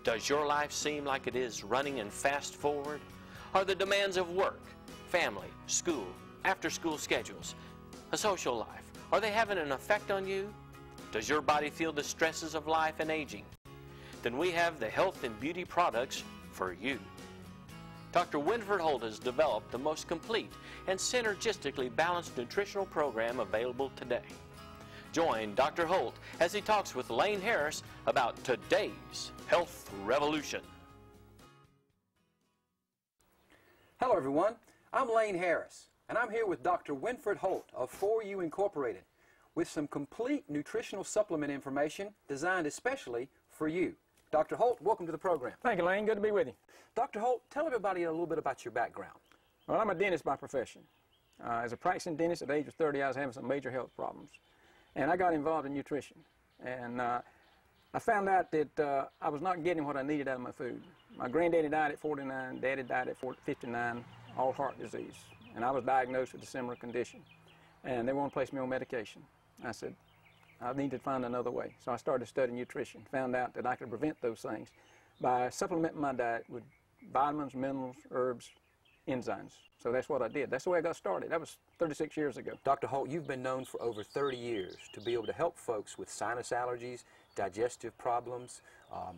Does your life seem like it is running in fast forward? Are the demands of work, family, school, after-school schedules, a social life, are they having an effect on you? Does your body feel the stresses of life and aging? Then we have the health and beauty products for you. Dr. Winford Holt has developed the most complete and synergistically balanced nutritional program available today. Join Dr. Holt as he talks with Lane Harris about today's health revolution. Hello everyone, I'm Lane Harris, and I'm here with Dr. Winford Holt of ForYou Incorporated with some complete nutritional supplement information designed especially for you. Dr. Holt, welcome to the program. Thank you, Lane. Good to be with you. Dr. Holt, tell everybody a little bit about your background. Well, I'm a dentist by profession. As a practicing dentist at the age of 30, I was having some major health problems. And I got involved in nutrition. And I found out that I was not getting what I needed out of my food. My granddaddy died at 49, daddy died at 59, all heart disease. And I was diagnosed with a similar condition. And they wanted to place me on medication. I said, I need to find another way. So I started studying nutrition, found out that I could prevent those things by supplementing my diet with vitamins, minerals, herbs, enzymes. So that's what I did. That's the way I got started. That was 36 years ago. Dr. Holt, you've been known for over 30 years to be able to help folks with sinus allergies, digestive problems,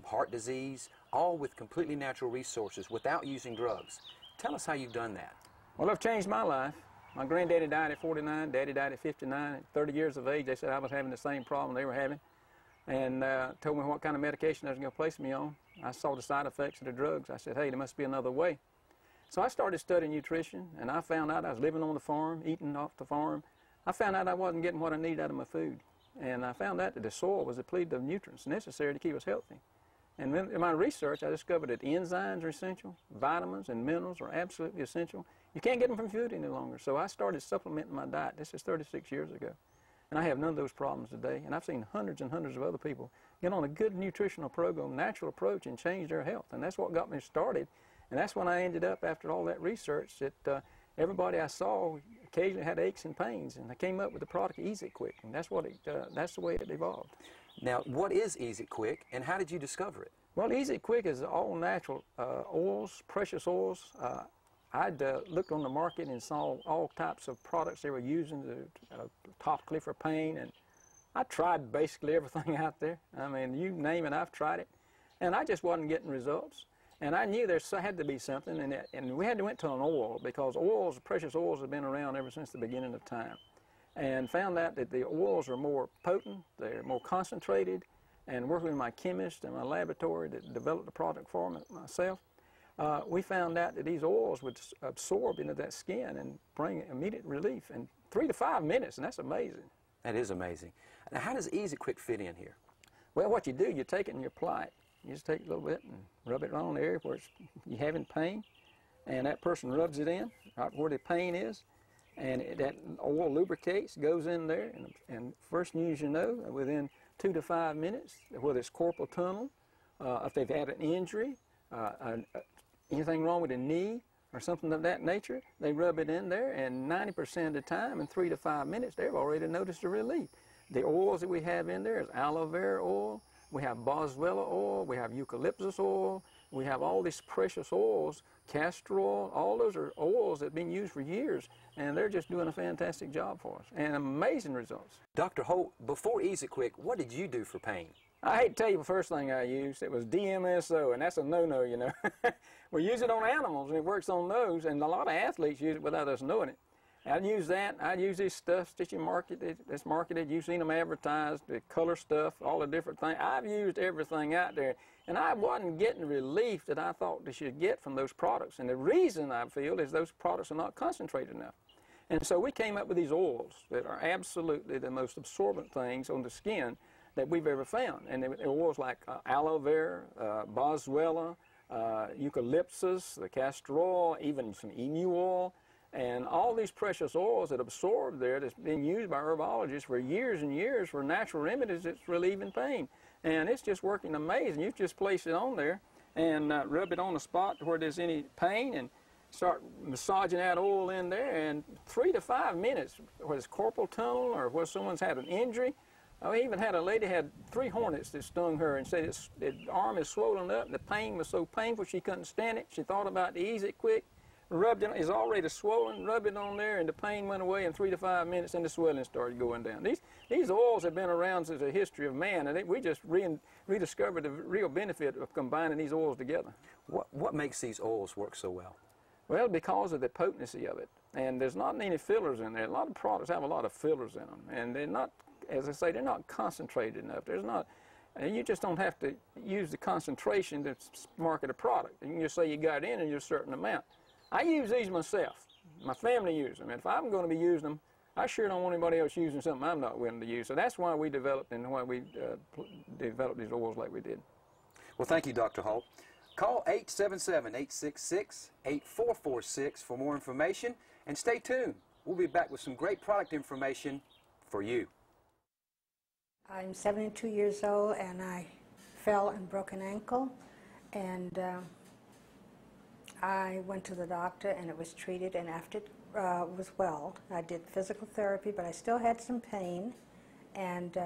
heart disease, all with completely natural resources without using drugs. Tell us how you've done that. Well, I've changed my life. My granddaddy died at 49, daddy died at 59. At 30 years of age, they said I was having the same problem they were having, and told me what kind of medication they was going to place me on. I saw the side effects of the drugs. I said, hey, there must be another way. So I started studying nutrition, and I found out I was living on the farm, eating off the farm. I found out I wasn't getting what I needed out of my food, and I found out that the soil was depleted of nutrients necessary to keep us healthy. And in my research, I discovered that enzymes are essential, vitamins and minerals are absolutely essential. You can't get them from food any longer. So I started supplementing my diet. This is 36 years ago. And I have none of those problems today. And I've seen hundreds and hundreds of other people get on a good nutritional program, natural approach, and change their health. And that's what got me started. And that's when I ended up, after all that research, that everybody I saw occasionally had aches and pains. And I came up with the product Easy Quick. And that's the way it evolved. Now, what is Easy Quick, and how did you discover it? Well, Easy Quick is all natural oils, precious oils. I'd looked on the market and saw all types of products they were using topically for pain, and I tried basically everything out there. I mean, you name it, I've tried it, and I just wasn't getting results. And I knew there had to be something, and we had to went to an oil, because oils, precious oils, have been around ever since the beginning of time. And found out that the oils are more potent, they're more concentrated, and working with my chemist and my laboratory that developed the product for myself, we found out that these oils would absorb into that skin and bring immediate relief in 3 to 5 minutes, and that's amazing. That is amazing. Now, how does Easy Quick fit in here? Well, what you do, you take it and you apply it. You just take a little bit and rub it on the area where you're having pain, and that person rubs it in right where the pain is, and that oil lubricates, goes in there, and first news you know, within 2 to 5 minutes, whether it's carpal tunnel, if they've had an injury, anything wrong with a knee or something of that nature, they rub it in there, and 90% of the time, in 3 to 5 minutes, they've already noticed a relief. The oils that we have in there is aloe vera oil, we have boswellia oil, we have eucalyptus oil, we have all these precious oils, castor oil, all those are oils that have been used for years, and they're just doing a fantastic job for us, and amazing results. Dr. Holt, before Easy Quick, what did you do for pain? I hate to tell you the first thing I used. It was DMSO, and that's a no-no, you know. We use it on animals, and it works on those, and a lot of athletes use it without us knowing it. I'd use that. I'd use these stuffs that you that's marketed. You've seen them advertised, the color stuff, all the different things. I've used everything out there, and I wasn't getting the relief that I thought they should get from those products. And the reason I feel is those products are not concentrated enough. And so we came up with these oils that are absolutely the most absorbent things on the skin that we've ever found. And they were oils like aloe vera, boswellia, eucalyptus, the castor oil, even some emu oil, and all these precious oils that absorb there that's been used by herbologists for years and years for natural remedies that's relieving pain. And it's just working amazing. You just place it on there and rub it on the spot where there's any pain and start massaging that oil in there, and 3 to 5 minutes, whether it's carpal tunnel or where someone's had an injury, I even had a lady had 3 hornets that stung her and said the arm is swollen up. The pain was so painful she couldn't stand it. She thought about the Easy Quick, rubbed it. It's already swollen. Rubbed it on there, and the pain went away in 3 to 5 minutes, and the swelling started going down. These oils have been around since the history of man, and we just rediscovered the real benefit of combining these oils together. What makes these oils work so well? Well, because of the potency of it, and there's not any fillers in there. A lot of products have a lot of fillers in them, and they're not, as I say, they're not concentrated enough. There's not, and you just don't have to use the concentration to market a product. You can just say you got it in a certain amount. I use these myself. My family uses them, and if I'm going to be using them, I sure don't want anybody else using something I'm not willing to use. So that's why we developed and why we developed these oils like we did. Well, thank you, Dr. Holt. Call 877-866-8446 for more information, and stay tuned. We'll be back with some great product information for you. I'm 72 years old, and I fell and broke an ankle, and I went to the doctor, and it was treated, and after it was well, I did physical therapy, but I still had some pain, and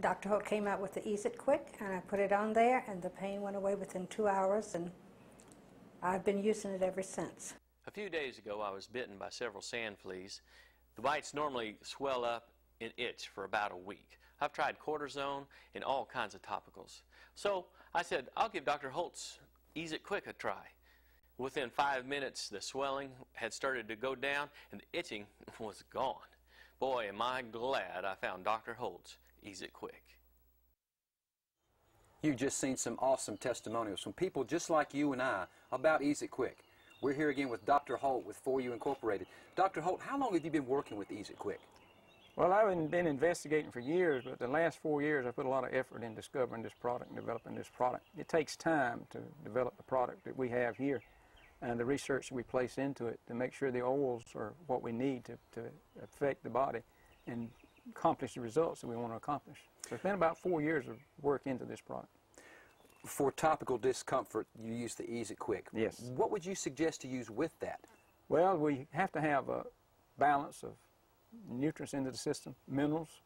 Dr. Holt came out with the Easy Quick, and I put it on there, and the pain went away within 2 hours, and I've been using it ever since. A few days ago, I was bitten by several sand fleas. The bites normally swell up and itch for about a week. I've tried cortisone and all kinds of topicals. So I said, I'll give Dr. Holt's Easy Quick a try. Within 5 minutes, the swelling had started to go down, and the itching was gone. Boy, am I glad I found Dr. Holt's Easy Quick. You've just seen some awesome testimonials from people just like you and I about Easy Quick. We're here again with Dr. Holt with ForYou Incorporated. Dr. Holt, how long have you been working with Easy Quick? Well, I've been investigating for years, but the last 4 years I put a lot of effort in discovering this product and developing this product. It takes time to develop the product that we have here and the research that we place into it to make sure the oils are what we need to affect the body and accomplish the results that we want to accomplish. So it's been about 4 years of work into this product. For topical discomfort, you use the Easy Quick. Yes. What would you suggest to use with that? Well, we have to have a balance of nutrients into the system, minerals,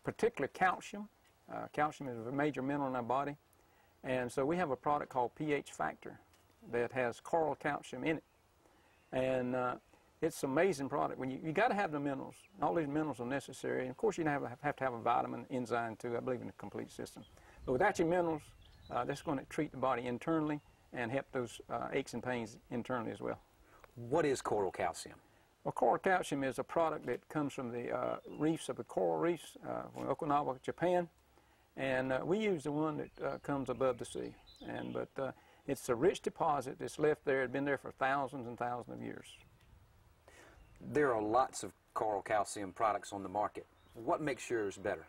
particularly calcium. Calcium is a major mineral in our body. And so we have a product called pH Factor that has coral calcium in it. And it's an amazing product. When you got to have the minerals. All these minerals are necessary. And of course, you have to have a vitamin, enzyme too. I believe in the complete system. But without your minerals, that's going to treat the body internally and help those aches and pains internally as well. What is coral calcium? Well, coral calcium is a product that comes from the reefs of the coral reefs from Okinawa, Japan. And we use the one that comes above the sea. But it's a rich deposit that's left there. It's been there for thousands and thousands of years. There are lots of coral calcium products on the market. What makes yours better?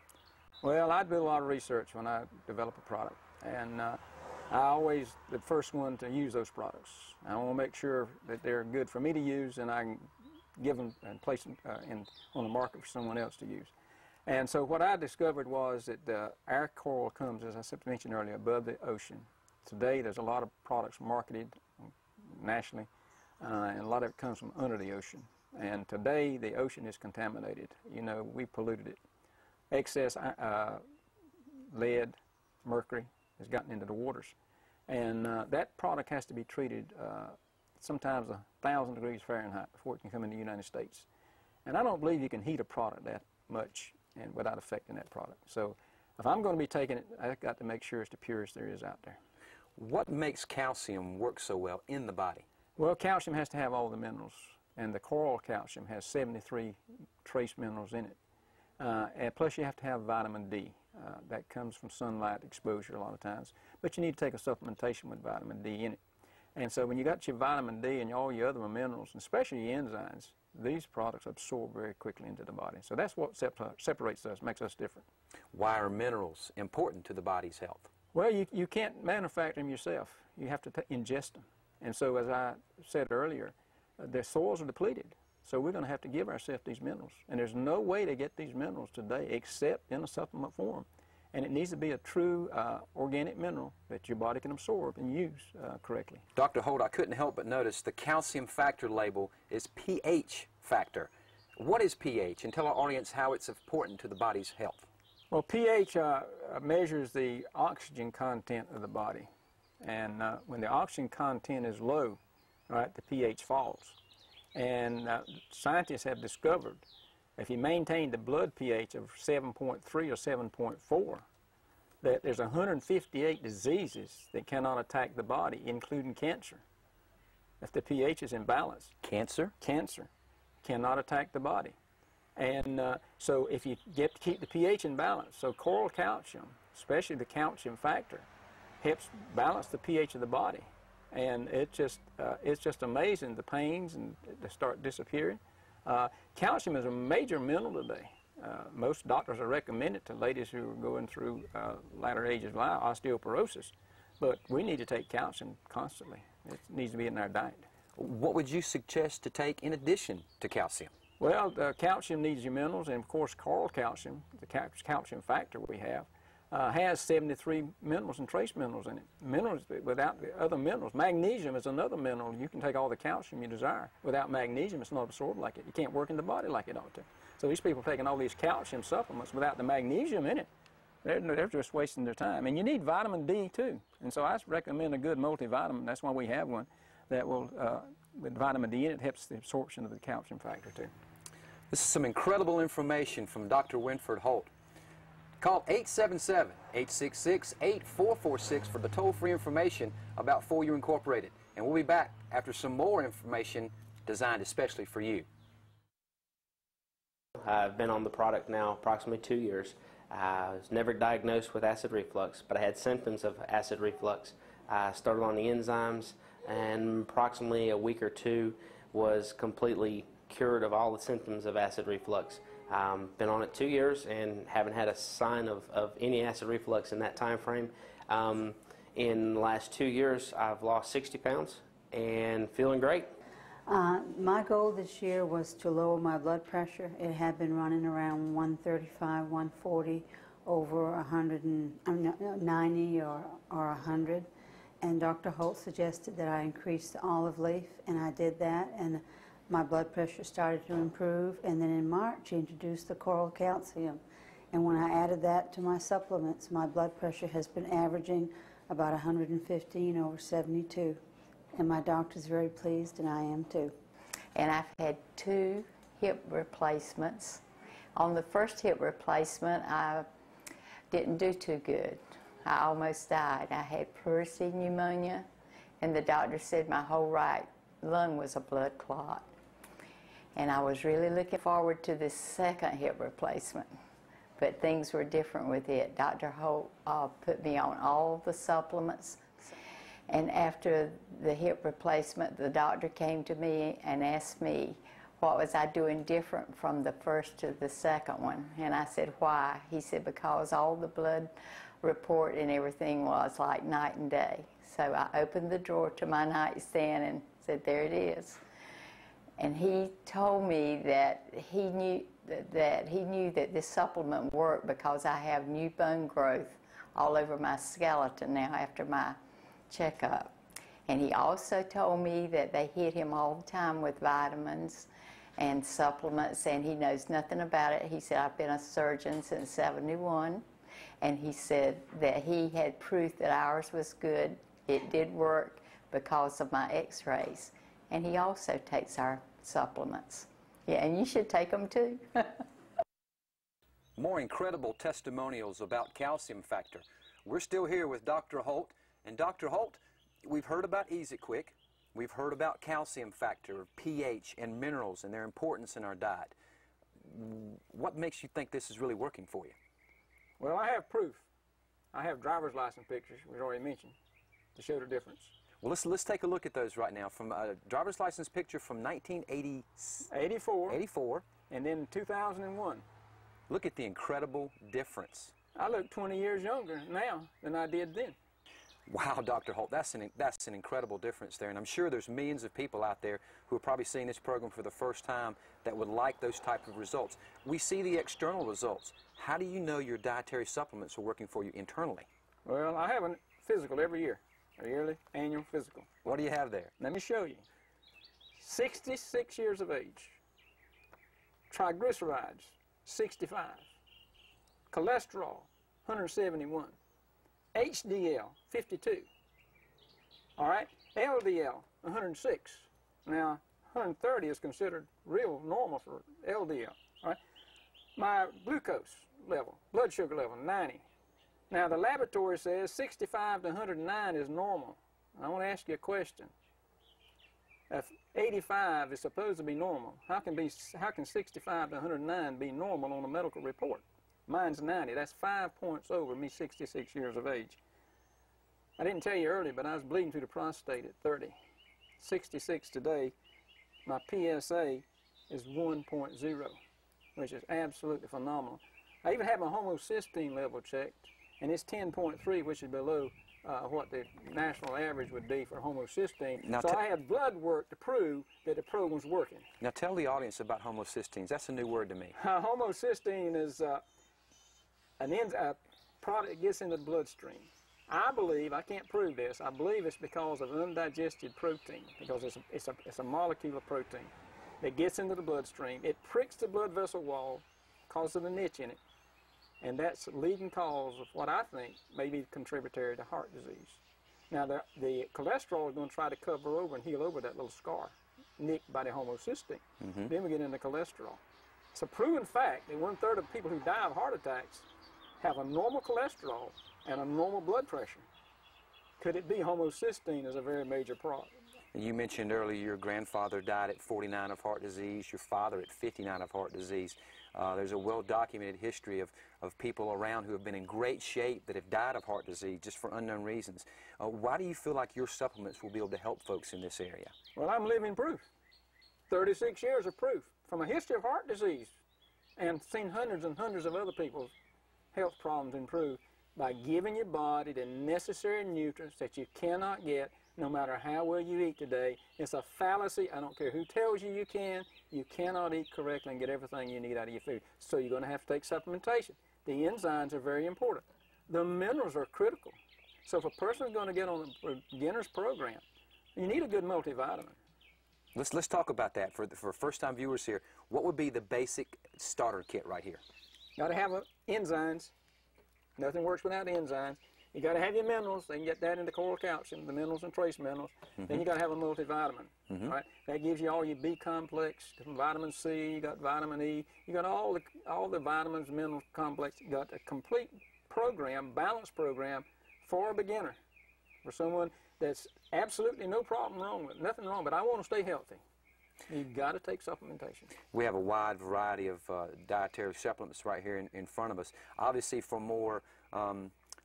Well, I do a lot of research when I develop a product, and I always the first one to use those products. I want to make sure that they're good for me to use, and I can give them and place them on the market for someone else to use. And so what I discovered was that our coral comes, as I mentioned earlier, above the ocean. Today, there's a lot of products marketed nationally, and a lot of it comes from under the ocean. And today, the ocean is contaminated. You know, we polluted it. Excess lead, mercury has gotten into the waters. And that product has to be treated sometimes 1,000 degrees Fahrenheit before it can come into the United States. And I don't believe you can heat a product that much and without affecting that product. So if I'm going to be taking it, I've got to make sure it's the purest there is out there. What makes calcium work so well in the body? Well, calcium has to have all the minerals, and the coral calcium has 73 trace minerals in it. And plus you have to have vitamin D. That comes from sunlight exposure a lot of times. But you need to take a supplementation with vitamin D in it. And so when you got your vitamin D and all your other minerals, and especially your enzymes, these products absorb very quickly into the body. So that's what separates us, makes us different. Why are minerals important to the body's health? Well, you can't manufacture them yourself. You have to ingest them. And so as I said earlier, their soils are depleted. So we're going to have to give ourselves these minerals. And there's no way to get these minerals today except in a supplement form. And it needs to be a true organic mineral that your body can absorb and use correctly. Dr. Holt, I couldn't help but notice the calcium factor label is pH factor. What is pH? And tell our audience how it's important to the body's health. Well, pH measures the oxygen content of the body. And when the oxygen content is low, right, the pH falls. And scientists have discovered if you maintain the blood pH of 7.3 or 7.4, that there's 158 diseases that cannot attack the body, including cancer. If the pH is imbalanced. Cancer? Cancer cannot attack the body. And so if you get to keep the pH in balance, so coral calcium, especially the calcium factor, helps balance the pH of the body. And it's just amazing, the pains and they start disappearing. Calcium is a major mineral today. Most doctors are recommending it to ladies who are going through latter ages of life, osteoporosis. But we need to take calcium constantly. It needs to be in our diet. What would you suggest to take in addition to calcium? Well, calcium needs your minerals, and of course coral calcium, the calcium factor we have, has 73 minerals and trace minerals in it. Minerals without the other minerals. Magnesium is another mineral. You can take all the calcium you desire. Without magnesium, it's not absorbed like it. You can't work in the body like it ought to. So these people are taking all these calcium supplements without the magnesium in it. They're just wasting their time. And you need vitamin D too. And so I recommend a good multivitamin. That's why we have one that will, with vitamin D in it, helps the absorption of the calcium factor too. This is some incredible information from Dr. Winfred Holt. Call 877-866-8446 for the toll-free information about ForYou Incorporated. And we'll be back after some more information designed especially for you. I've been on the product now approximately 2 years. I was never diagnosed with acid reflux, but I had symptoms of acid reflux. I started on the enzymes, and approximately a week or two was completely cured of all the symptoms of acid reflux. Been on it 2 years and haven't had a sign of any acid reflux in that time frame. In the last 2 years, I've lost 60 pounds and feeling great. My goal this year was to lower my blood pressure. It had been running around 135, 140 over 190 or 100. And Dr. Holt suggested that I increase the olive leaf, and I did that, and my blood pressure started to improve. And then in March, he introduced the coral calcium. And when I added that to my supplements, my blood pressure has been averaging about 115 over 72. And my doctor's very pleased, and I am too. And I've had 2 hip replacements. On the first hip replacement, I didn't do too good. I almost died. I had pleurisy pneumonia, and the doctor said my whole right lung was a blood clot. And I was really looking forward to this second hip replacement, but things were different with it. Dr. Holt put me on all the supplements. And after the hip replacement, the doctor came to me and asked me what was I doing different from the first to the second one. And I said, why? He said, because all the blood report and everything was like night and day. So I opened the drawer to my nightstand and said, there it is. And he told me that he knew that this supplement worked because I have new bone growth all over my skeleton now after my checkup. And he also told me that they hit him all the time with vitamins and supplements, and he knows nothing about it. He said, I've been a surgeon since '71, and he said that he had proof that ours was good. It did work because of my x-rays. And he also takes our supplements. Yeah, and you should take them too. More incredible testimonials about calcium factor. We're still here with Dr. Holt. And Dr. Holt, we've heard about Ease It Quick. We've heard about calcium factor, pH, and minerals and their importance in our diet. What makes you think this is really working for you? Well, I have proof. I have driver's license pictures, we already mentioned, to show the difference. Well, let's take a look at those right now. From a driver's license picture from 1984, and then 2001. Look at the incredible difference. I look 20 years younger now than I did then. Wow, Dr. Holt, that's an incredible difference there, and I'm sure there's millions of people out there who are probably seeing this program for the first time that would like those type of results. We see the external results. How do you know your dietary supplements are working for you internally? Well, I have a physical every year, a yearly annual physical. What do you have there? Let me show you. 66 years of age. Triglycerides, 65. Cholesterol, 171. HDL, 52. All right, LDL, 106. Now, 130 is considered real normal for LDL. All right, my glucose level, blood sugar level, 90. Now, the laboratory says 65 to 109 is normal. I want to ask you a question. If 85 is supposed to be normal, how can 65 to 109 be normal on a medical report? Mine's 90. That's 5 points over me, 66 years of age. I didn't tell you earlier, but I was bleeding through the prostate at 30. 66 today. My PSA is 1.0, which is absolutely phenomenal. I even had my homocysteine level checked, and it's 10.3, which is below what the national average would be for homocysteine. Now, so I had blood work to prove that the program's working. Now tell the audience about homocysteines. That's a new word to me. Homocysteine is a product that gets into the bloodstream. I believe, I can't prove this, I believe it's because of undigested protein, because it's a molecule of protein that gets into the bloodstream. It pricks the blood vessel wall, causes a niche in it, and that's the leading cause of what I think may be contributory to heart disease. Now, the cholesterol is going to try to cover over and heal over that little scar nicked by the homocysteine. Then we get into cholesterol. It's a proven fact that 1/3 of people who die of heart attacks have a normal cholesterol and a normal blood pressure. Could it be homocysteine is a very major problem? You mentioned earlier your grandfather died at 49 of heart disease, your father at 59 of heart disease. There's a well-documented history of people around who have been in great shape that have died of heart disease just for unknown reasons. Why do you feel like your supplements will be able to help folks in this area? Well, I'm living proof. 36 years of proof from a history of heart disease, and seen hundreds and hundreds of other people's health problems improve by giving your body the necessary nutrients that you cannot get no matter how well you eat today. It's a fallacy. I don't care who tells you you can. You cannot eat correctly and get everything you need out of your food. So you're going to have to take supplementation. The enzymes are very important. The minerals are critical. So if a person is going to get on a beginner's program, you need a good multivitamin. Let's talk about that for first-time viewers here. What would be the basic starter kit right here? Got to have enzymes. Nothing works without enzymes. You got to have your minerals. They can get that into coral calcium, the minerals and trace minerals. Then you got to have a multivitamin. Right? That gives you all your B complex, vitamin C. You got vitamin E. You got all the vitamins, mineral complex. You got a complete program, balanced program for a beginner, for someone that's absolutely no problem wrong with, nothing wrong. But I want to stay healthy. You've got to take supplementation. We have a wide variety of dietary supplements right here in front of us. Obviously, for more,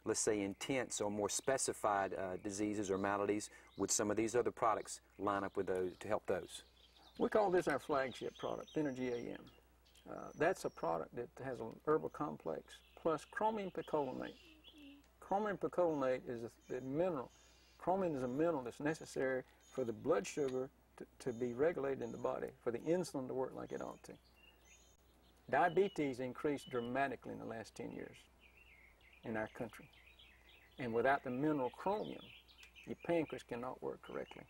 let's say, intense or more specified diseases or maladies, would some of these other products line up with those to help those? We call this our flagship product, Energy AM. That's a product that has an herbal complex plus chromium picolinate. Chromium picolinate is a mineral. Chromium is a mineral that's necessary for the blood sugar to be regulated in the body, for the insulin to work like it ought to. Diabetes increased dramatically in the last 10 years in our country. And without the mineral chromium, your pancreas cannot work correctly.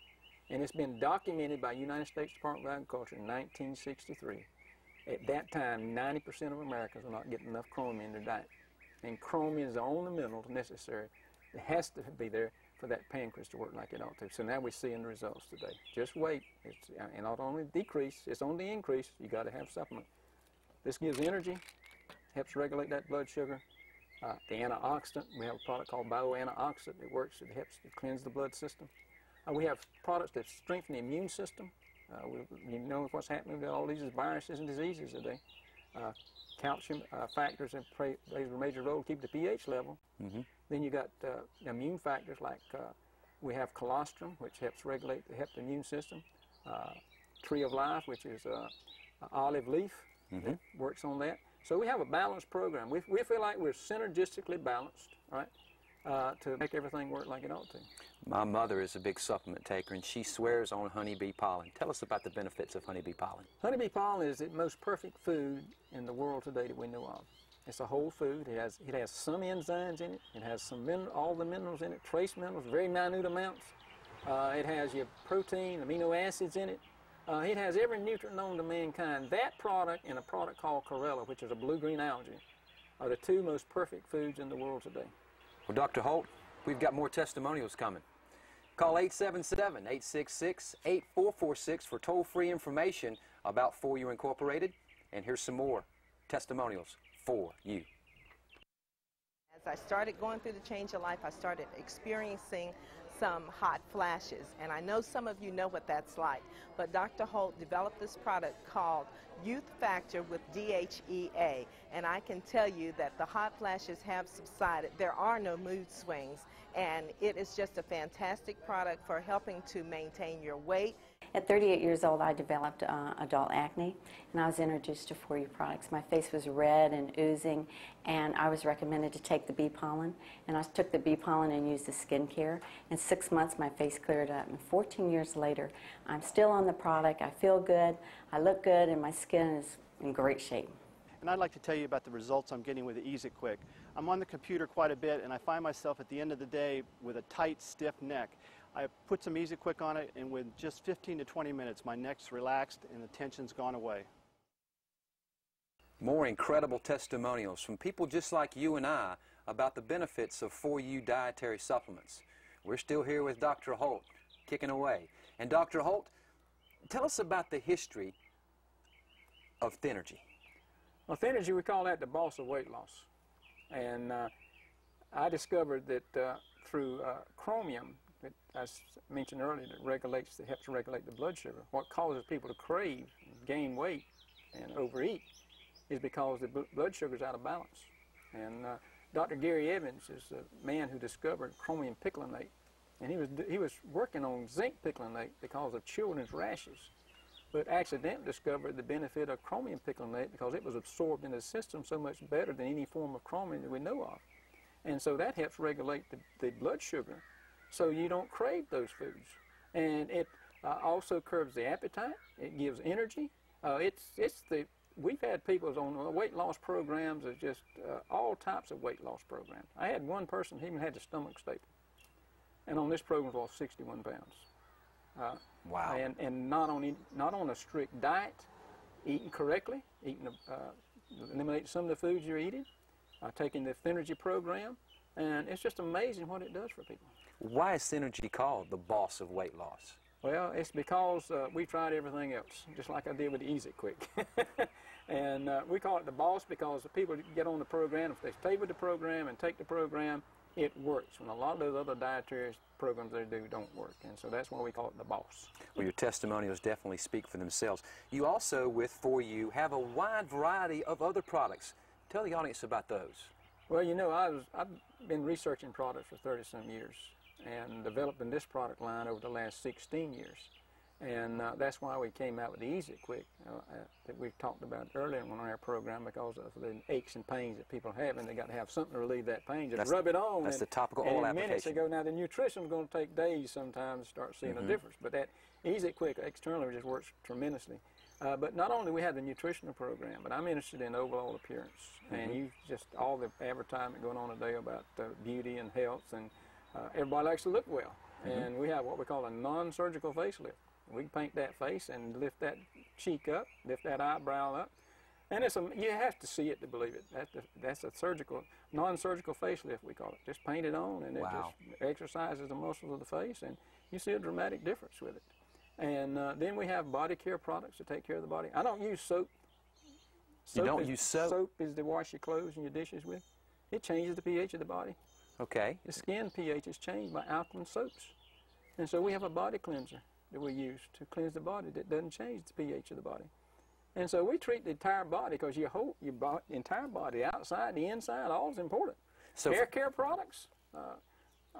And it's been documented by United States Department of Agriculture in 1963. At that time, 90% of Americans were not getting enough chromium in their diet. And chromium is the only mineral necessary. It has to be there for that pancreas to work like it ought to. So now we're seeing the results today. Just wait. And not only decrease, it's on the increase. You got to have supplement. This gives energy, helps regulate that blood sugar. The antioxidant, we have a product called bioantioxidant. It works, it helps to cleanse the blood system. We have products that strengthen the immune system. You know what's happening with all these viruses and diseases today. Calcium factors plays a major role to keep the pH level. Then you got immune factors like we have colostrum, which helps regulate, help the immune system. Tree of Life, which is olive leaf, that works on that. So we have a balanced program. We feel like we're synergistically balanced, right, to make everything work like it ought to. My mother is a big supplement taker, and she swears on honeybee pollen. Tell us about the benefits of honeybee pollen. Honeybee pollen is the most perfect food in the world today that we know of. It's a whole food. It has some enzymes in it. It has all the minerals in it, trace minerals, very minute amounts. It has your protein, amino acids in it. It has every nutrient known to mankind. That product and a product called chlorella, which is a blue-green algae, are the two most perfect foods in the world today. Well, Dr. Holt, we've got more testimonials coming. Call 877-866-8446 for toll-free information about ForYou Incorporated. And here's some more testimonials for you. As I started going through the change of life, I started experiencing some hot flashes, and I know some of you know what that's like, but Dr. Holt developed this product called Youth Factor with DHEA, and I can tell you that the hot flashes have subsided. There are no mood swings, and it is just a fantastic product for helping to maintain your weight. At 38 years old, I developed adult acne, and I was introduced to ForYou products. My face was red and oozing, and I was recommended to take the bee pollen, and I took the bee pollen and used the skincare. In 6 months, my face cleared up, and 14 years later, I'm still on the product. I feel good, I look good, and my skin is in great shape. And I'd like to tell you about the results I'm getting with the Easy Quick. I'm on the computer quite a bit, and I find myself at the end of the day with a tight, stiff neck. I put some Easy Quick on it, and with just 15 to 20 minutes, my neck's relaxed and the tension's gone away. More incredible testimonials from people just like you and I about the benefits of ForYou dietary supplements. We're still here with Dr. Holt, kicking away. And Dr. Holt, tell us about the history of Thernergy. Well, Thernergy, we call that the boss of weight loss. And I discovered that through chromium, that, as mentioned earlier, that helps regulate the blood sugar. What causes people to crave, gain weight, and overeat is because the blood sugar is out of balance. And Dr. Gary Evans is the man who discovered chromium picolinate, and he was working on zinc picolinate because of children's rashes, but accidentally discovered the benefit of chromium picolinate because it was absorbed into the system so much better than any form of chromium that we know of. And so that helps regulate the blood sugar so you don't crave those foods. And it also curbs the appetite. It gives energy. We've had people on weight loss programs, of just all types of weight loss programs. I had one person who even had the stomach staple, and on this program lost 61 pounds. Wow. And not on a strict diet, eating correctly, eliminating some of the foods you're eating, taking the Thernergy program, and it's just amazing what it does for people. Why is Thernergy called the boss of weight loss? Well, it's because we tried everything else, just like I did with the Easy Quick. And we call it the boss because the people get on the program, if they stay with the program and take the program, it works. When a lot of those other dietary programs they do don't work. And so that's why we call it the boss. Well, your testimonials definitely speak for themselves. You also, with ForYou, have a wide variety of other products. Tell the audience about those. Well, you know, I've been researching products for 30-some years and developing this product line over the last 16 years. And that's why we came out with the Easy Quick that we've talked about earlier on our program, because of the aches and pains that people have, and they got to have something to relieve that pain. Just rub it on. That's the topical oil application. Minutes ago, now the nutrition is going to take days sometimes to start seeing a difference, but that Easy Quick externally just works tremendously. But not only we have the nutritional program, but I'm interested in overall appearance, and you just all the advertisement going on today about beauty and health, and everybody likes to look well, and we have what we call a non-surgical facelift. We can paint that face and lift that cheek up, lift that eyebrow up, and you have to see it to believe it. That's a non-surgical facelift, we call it. Just paint it on, and it just exercises the muscles of the face, and you see a dramatic difference with it. And then we have body care products to take care of the body. I don't use soap. You don't use soap? Soap is to wash your clothes and your dishes with. It changes the pH of the body. Okay. The skin pH is changed by alkaline soaps. And so we have a body cleanser that we use to cleanse the body that doesn't change the pH of the body. And so we treat the entire body because your entire body, the outside, the inside, all is important. So hair care products,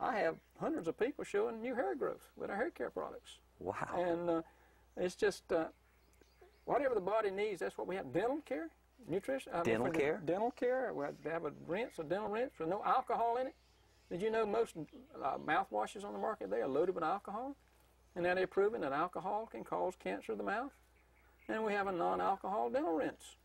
I have hundreds of people showing new hair growth with our hair care products. Wow. And it's just whatever the body needs, that's what we have. Dental care, nutrition. Dental care? Dental care. We have a dental rinse with no alcohol in it. Did you know most mouthwashes on the market, they are loaded with alcohol? And now they're proving that alcohol can cause cancer of the mouth. And we have a non-alcohol dental rinse.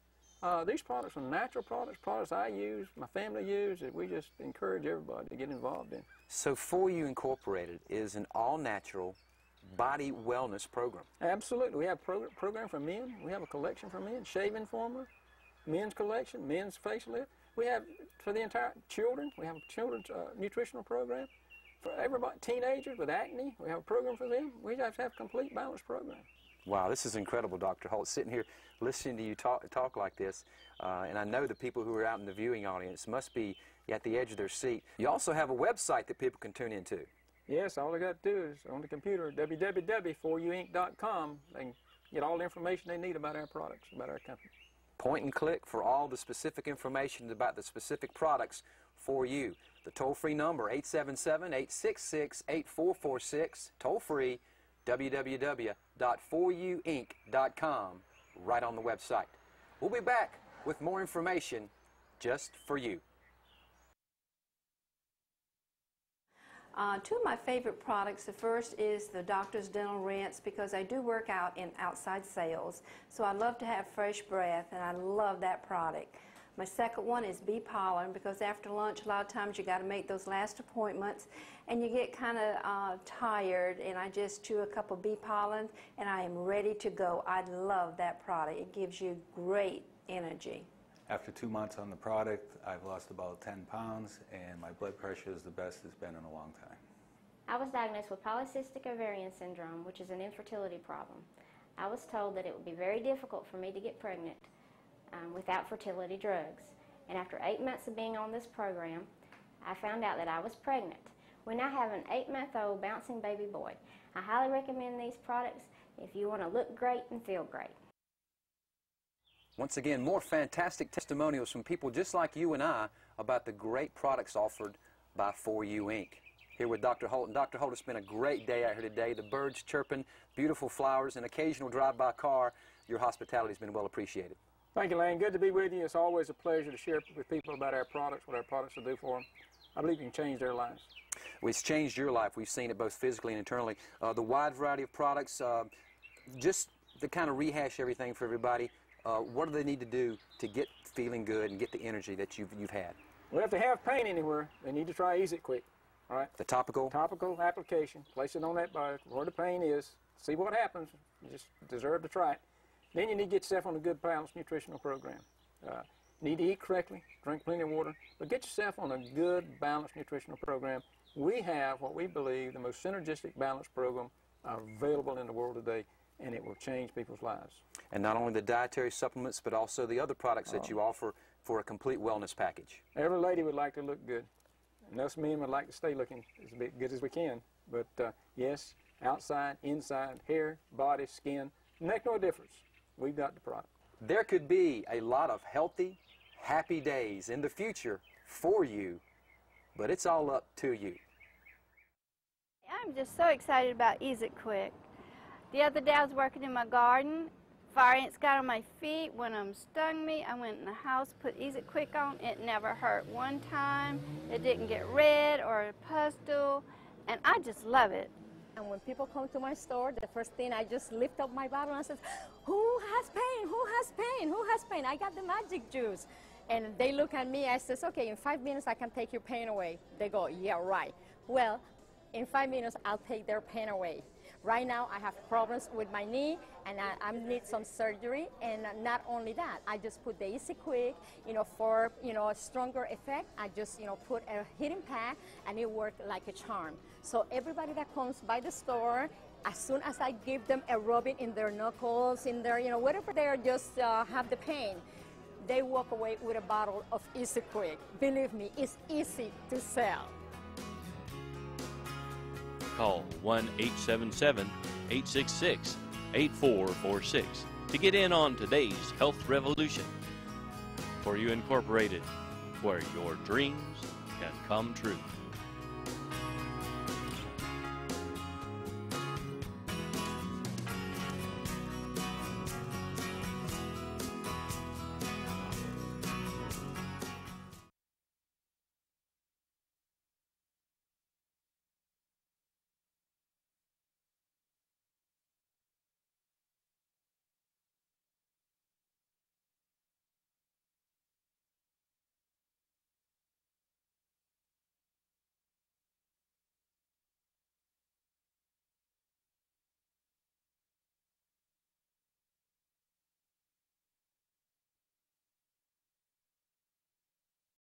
These products are natural products I use, my family use, that we just encourage everybody to get involved in. So ForYou Incorporated is an all-natural body wellness program. Absolutely. We have a program for men. We have a collection for men, shaving formula, men's collection, men's facelift. We have for the entire children. We have a children's nutritional program for everybody, teenagers with acne. We have a program for them. We have to have a complete balanced program. Wow, this is incredible, Dr. Holt. Sitting here listening to you talk like this, and I know the people who are out in the viewing audience must be at the edge of their seat. You also have a website that people can tune into. Yes, all they got to do is on the computer, www.ForYouInc.com. They can get all the information they need about our products, about our company. Point and click for all the specific information about the specific products for you. The toll-free number, 877-866-8446, toll-free, www.ForYouInc.com, right on the website. We'll be back with more information just for you. Two of my favorite products, the first is the Doctor's Dental Rinse, because I do work out in outside sales, so I love to have fresh breath, and I love that product. My second one is bee pollen, because after lunch a lot of times you got to make those last appointments and you get kind of tired, and I just chew a couple bee pollen and I am ready to go. I love that product. It gives you great energy. After 2 months on the product, I've lost about 10 pounds, and my blood pressure is the best it's been in a long time. I was diagnosed with polycystic ovarian syndrome, which is an infertility problem. I was told that it would be very difficult for me to get pregnant without fertility drugs. And after 8 months of being on this program, I found out that I was pregnant. We now have an 8-month-old bouncing baby boy. I highly recommend these products if you want to look great and feel great. Once again, more fantastic testimonials from people just like you and I about the great products offered by ForYou Inc. Here with Dr. Holt. And Dr. Holt, it's been a great day out here today. The birds chirping, beautiful flowers, an occasional drive-by car. Your hospitality has been well appreciated. Thank you, Lane. Good to be with you. It's always a pleasure to share with people about our products, what our products will do for them. I believe you can change their lives. Well, it's changed your life. We've seen it both physically and internally. The wide variety of products, just to kind of rehash everything for everybody, what do they need to do to get feeling good and get the energy that you've had? Well, if they have pain anywhere, they need to try Easy Quick. All right? The topical? Topical application. Place it on that body where the pain is. See what happens. You just deserve to try it. Then you need to get yourself on a good balanced nutritional program. Need to eat correctly, drink plenty of water, but get yourself on a good balanced nutritional program. We have what we believe the most synergistic balanced program available in the world today, and it will change people's lives. And not only the dietary supplements, but also the other products that you offer for a complete wellness package. Every lady would like to look good, and us men would like to stay looking as good as we can. But yes, outside, inside, hair, body, skin, make no difference. We've got the product. There could be a lot of healthy, happy days in the future for you, but it's all up to you. I'm just so excited about Easy Quick. The other day I was working in my garden. Fire ants got on my feet. One of them stung me. I went in the house, put Easy Quick on. It never hurt one time. It didn't get red or a pustule, and I just love it. And when people come to my store, the first thing I just lift up my bottle and I said, who has pain? Who has pain? Who has pain? I got the magic juice. And they look at me, I says, okay, in 5 minutes I can take your pain away. They go, yeah, right. Well, in 5 minutes I'll take their pain away. Right now I have problems with my knee and I need some surgery, and not only that, I just put the Easy Quick, for, a stronger effect. I just, put a heating pad and it worked like a charm. So everybody that comes by the store, as soon as I give them a rubbing in their knuckles, in their, whatever they are just have the pain, they walk away with a bottle of Easy Quick. Believe me, it's easy to sell. Call 1-877-866-8446 to get in on today's health revolution. ForYou Incorporated, where your dreams can come true.